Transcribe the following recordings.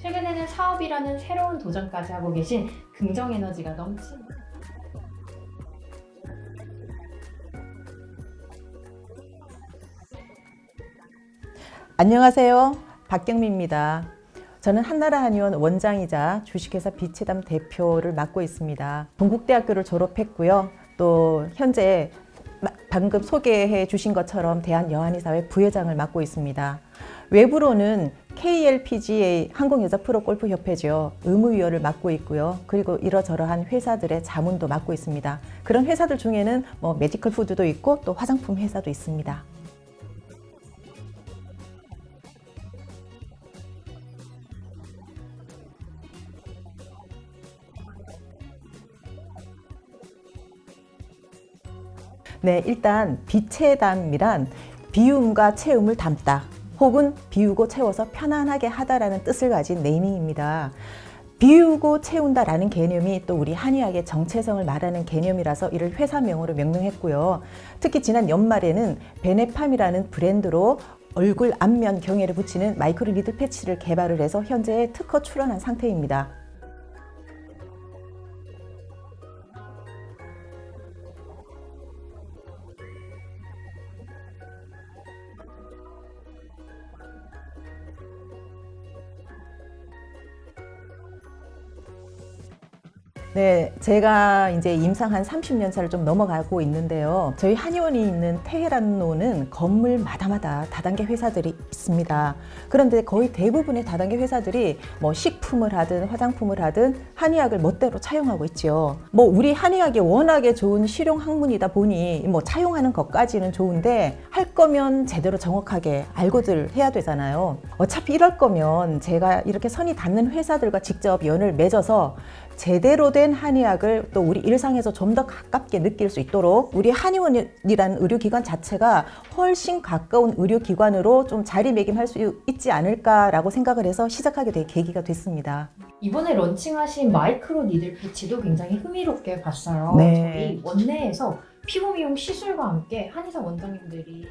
최근에는 사업이라는 새로운 도전까지 하고 계신 긍정 에너지가 넘치는 안녕하세요. 박경미입니다. 저는 한나라 한의원 원장이자 주식회사 비치담 대표를 맡고 있습니다. 동국대학교를 졸업했고요. 또 현재 방금 소개해 주신 것처럼 대한여한의사회 부회장을 맡고 있습니다. 외부로는 KLPGA 한국여자 프로골프협회죠. 의무위원을 맡고 있고요. 그리고 이러저러한 회사들의 자문도 맡고 있습니다. 그런 회사들 중에는 메디컬 푸드도 있고 또 화장품 회사도 있습니다. 네, 일단 비채담이란 비움과 채움을 담다 혹은 비우고 채워서 편안하게 하다라는 뜻을 가진 네이밍입니다. 비우고 채운다라는 개념이 또 우리 한의학의 정체성을 말하는 개념이라서 이를 회사명으로 명명했고요. 특히 지난 연말에는 베네팜이라는 브랜드로 얼굴 앞면 경혈에 붙이는 마이크로 니들 패치를 개발을 해서 현재 특허 출원한 상태입니다. 네, 제가 이제 임상 한 30년 차를 좀 넘어가고 있는데요. 저희 한의원이 있는 테헤란로는 건물마다마다 다단계 회사들이 있습니다. 그런데 거의 대부분의 다단계 회사들이 식품을 하든 화장품을 하든 한의학을 멋대로 차용하고 있죠. 우리 한의학이 워낙에 좋은 실용 학문이다 보니 차용하는 것까지는 좋은데 할 거면 제대로 정확하게 알고들 해야 되잖아요. 어차피 이럴 거면 제가 이렇게 선이 닿는 회사들과 직접 연을 맺어서 제대로 된 한의학을 또 우리 일상에서 좀 더 가깝게 느낄 수 있도록 우리 한의원이라는 의료기관 자체가 훨씬 가까운 의료기관으로 좀 자리매김할 수 있지 않을까라고 생각을 해서 시작하게 된 계기가 됐습니다. 이번에 런칭하신 마이크로 니들 패치도 굉장히 흥미롭게 봤어요. 네. 저희 원내에서 피부 미용 시술과 함께 한의사 원장님들이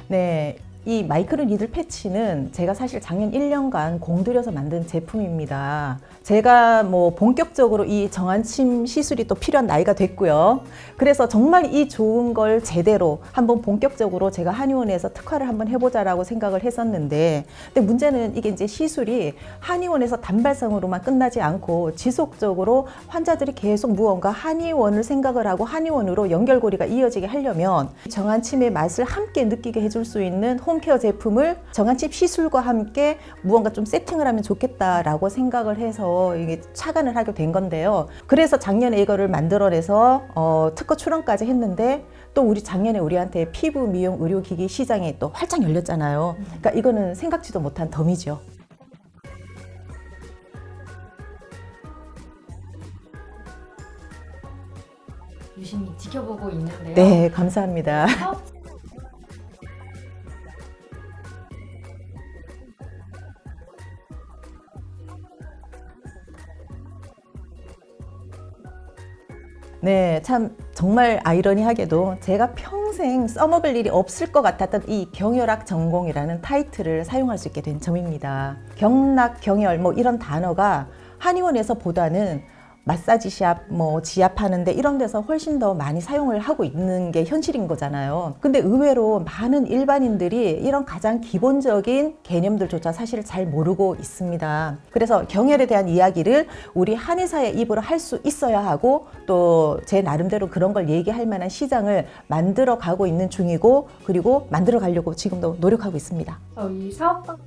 네, 이 마이크로 니들 패치는 제가 사실 작년 1년간 공들여서 만든 제품입니다. 제가 본격적으로 이 정안침 시술이 또 필요한 나이가 됐고요. 그래서 정말 이 좋은 걸 제대로 한번 본격적으로 제가 한의원에서 특화를 한번 해보자라고 생각을 했었는데, 근데 문제는 이게 이제 시술이 한의원에서 단발성으로만 끝나지 않고 지속적으로 환자들이 계속 무언가 한의원을 생각을 하고 한의원으로 연결고리가 이어지게 하려면 정안침의 맛을 함께 느끼게 해줄 수 있는 홈케어 제품을 정안침 시술과 함께 무언가 좀 세팅을 하면 좋겠다라고 생각을 해서 이게 착안을 하게 된 건데요. 그래서 작년에 이거를 만들어내서 특허 출원까지 했는데 또 우리 작년에 우리한테 피부 미용 의료기기 시장이 또 활짝 열렸잖아요. 그러니까 이거는 생각지도 못한 덤이죠. 유심히 지켜보고 있는데요. 네, 감사합니다. 사업 네, 참 정말 아이러니하게도 제가 평생 써먹을 일이 없을 것 같았던 이 경혈학 전공이라는 타이틀을 사용할 수 있게 된 점입니다. 경락, 경혈 이런 단어가 한의원에서 보다는 마사지샵, 지압하는데 이런 데서 훨씬 더 많이 사용을 하고 있는 게 현실인 거잖아요. 근데 의외로 많은 일반인들이 이런 가장 기본적인 개념들조차 사실 잘 모르고 있습니다. 그래서 경혈에 대한 이야기를 우리 한의사의 입으로 할 수 있어야 하고 또 제 나름대로 그런 걸 얘기할 만한 시장을 만들어 가고 있는 중이고 그리고 만들어 가려고 지금도 노력하고 있습니다. 저희 사업가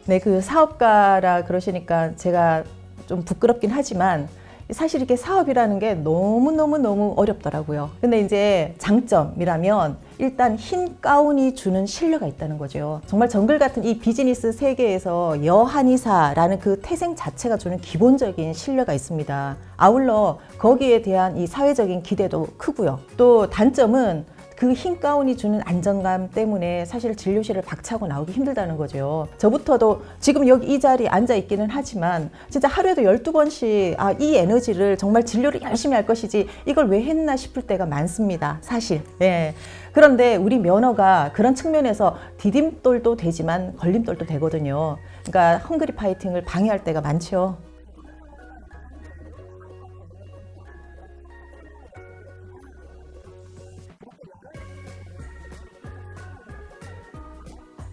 네, 그 사업가라 그러시니까 제가 좀 부끄럽긴 하지만 사실 이게 사업이라는 게 너무 어렵더라고요. 근데 이제 장점이라면 일단 흰 가운이 주는 신뢰가 있다는 거죠. 정말 정글 같은 이 비즈니스 세계에서 여한의사라는 그 태생 자체가 주는 기본적인 신뢰가 있습니다. 아울러 거기에 대한 이 사회적인 기대도 크고요. 또 단점은 그 흰 가운이 주는 안정감 때문에 사실 진료실을 박차고 나오기 힘들다는 거죠. 저부터도 지금 여기 이 자리에 앉아 있기는 하지만 진짜 하루에도 12번씩 이 에너지를 정말 진료를 열심히 할 것이지 이걸 왜 했나 싶을 때가 많습니다. 사실. 예. 그런데 우리 면허가 그런 측면에서 디딤돌도 되지만 걸림돌도 되거든요. 그러니까 헝그리 파이팅을 방해할 때가 많죠.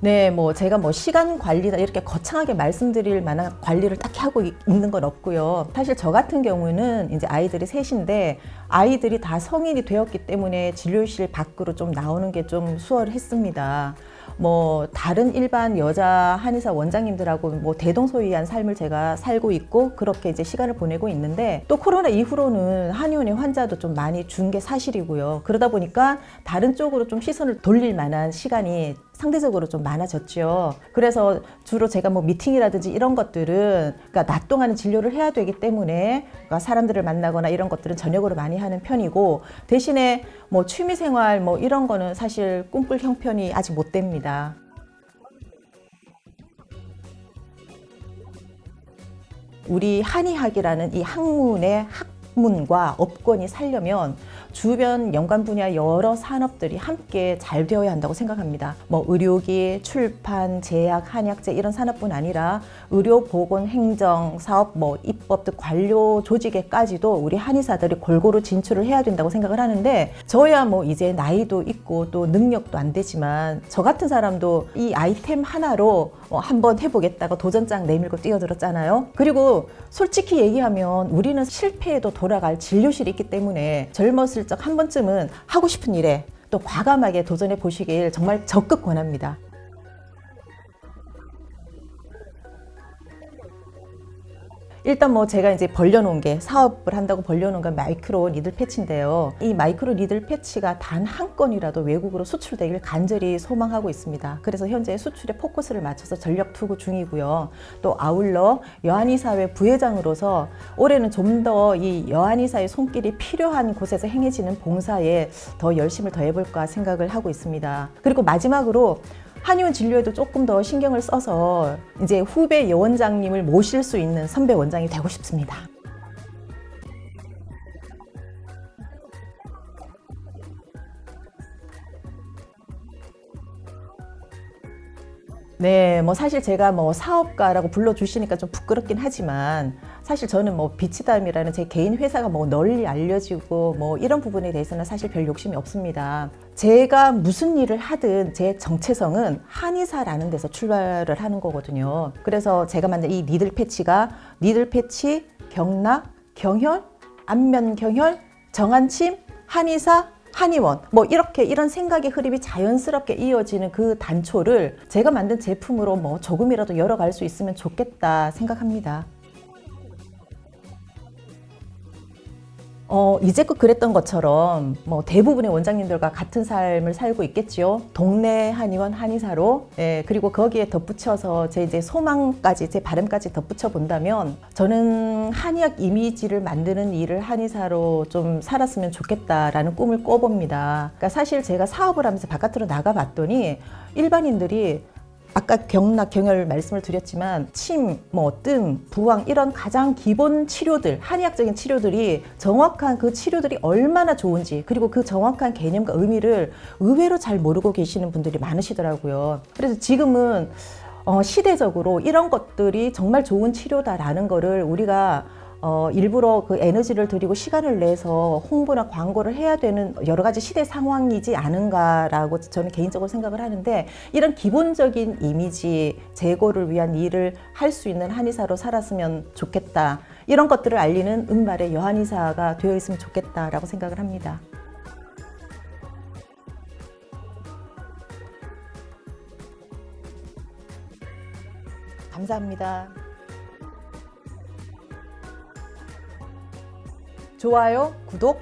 네, 뭐 제가 뭐 시간 관리나 이렇게 거창하게 말씀드릴 만한 관리를 딱히 하고 있는 건 없고요. 사실 저 같은 경우는 이제 아이들이 셋인데 아이들이 다 성인이 되었기 때문에 진료실 밖으로 좀 나오는 게 좀 수월했습니다. 뭐 다른 일반 여자 한의사 원장님들하고 뭐 대동소이한 삶을 제가 살고 있고 그렇게 이제 시간을 보내고 있는데 또 코로나 이후로는 한의원의 환자도 좀 많이 준 게 사실이고요. 그러다 보니까 다른 쪽으로 좀 시선을 돌릴 만한 시간이 상대적으로 좀 많아졌죠. 그래서 주로 제가 뭐 미팅이라든지 이런 것들은 그러니까 낮 동안은 진료를 해야 되기 때문에 그러니까 사람들을 만나거나 이런 것들은 저녁으로 많이 하는 편이고 대신에 뭐 취미생활 뭐 이런 거는 사실 꿈꿀 형편이 아직 못 됩니다. 우리 한의학이라는 이 학문의 학문과 업권이 살려면 주변 연관 분야 여러 산업들이 함께 잘 되어야 한다고 생각합니다. 뭐 의료기, 출판, 제약, 한약재 이런 산업뿐 아니라 의료, 보건, 행정, 사업, 뭐 입법 등 관료 조직에까지도 우리 한의사들이 골고루 진출을 해야 된다고 생각을 하는데 저야 뭐 이제 나이도 있고 또 능력도 안 되지만 저 같은 사람도 이 아이템 하나로 한번 해보겠다고 도전장 내밀고 뛰어들었잖아요. 그리고 솔직히 얘기하면 우리는 실패해도 돌아갈 진료실이 있기 때문에 젊었을 적 한 번쯤은 하고 싶은 일에 또 과감하게 도전해 보시길 정말 적극 권합니다. 일단 뭐 제가 이제 벌려놓은 게 사업을 한다고 벌려놓은 건 마이크로 니들 패치인데요. 이 마이크로 니들 패치가 단 한 건이라도 외국으로 수출되길 간절히 소망하고 있습니다. 그래서 현재 수출에 포커스를 맞춰서 전력 투구 중이고요. 또 아울러 여한의사회 부회장으로서 올해는 좀 더 이 여한의사의 손길이 필요한 곳에서 행해지는 봉사에 더 열심을 더해볼까 생각을 하고 있습니다. 그리고 마지막으로 한의원 진료에도 조금 더 신경을 써서 이제 후배 여원장님을 모실 수 있는 선배 원장이 되고 싶습니다. 네, 뭐 사실 제가 뭐 사업가라고 불러주시니까 좀 부끄럽긴 하지만 사실 저는 뭐 비치담이라는 제 개인 회사가 뭐 널리 알려지고 뭐 이런 부분에 대해서는 사실 별 욕심이 없습니다. 제가 무슨 일을 하든 제 정체성은 한의사라는 데서 출발을 하는 거거든요. 그래서 제가 만든 이 니들 패치가 니들 패치, 경락, 경혈, 안면 경혈, 정한침, 한의사, 한의원 뭐 이렇게 이런 생각의 흐름이 자연스럽게 이어지는 그 단초를 제가 만든 제품으로 뭐 조금이라도 열어갈 수 있으면 좋겠다 생각합니다. 이제껏 그랬던 것처럼 뭐 대부분의 원장님들과 같은 삶을 살고 있겠지요. 동네 한의원 한의사로. 예, 그리고 거기에 덧붙여서 제 이제 소망까지, 제 바람까지 덧붙여 본다면 저는 한의학 이미지를 만드는 일을 한의사로 좀 살았으면 좋겠다라는 꿈을 꿔봅니다. 그러니까 사실 제가 사업을 하면서 바깥으로 나가봤더니 일반인들이 아까 경락, 경혈 말씀을 드렸지만 침, 뭐 뜸, 부항 이런 가장 기본 치료들, 한의학적인 치료들이 정확한 그 치료들이 얼마나 좋은지 그리고 그 정확한 개념과 의미를 의외로 잘 모르고 계시는 분들이 많으시더라고요. 그래서 지금은 시대적으로 이런 것들이 정말 좋은 치료다라는 거를 우리가 일부러 그 에너지를 들이고 시간을 내서 홍보나 광고를 해야 되는 여러 가지 시대 상황이지 않은가라고 저는 개인적으로 생각을 하는데 이런 기본적인 이미지 제고를 위한 일을 할 수 있는 한의사로 살았으면 좋겠다. 이런 것들을 알리는 은발의 여한의사가 되어 있으면 좋겠다라고 생각을 합니다. 감사합니다. 좋아요, 구독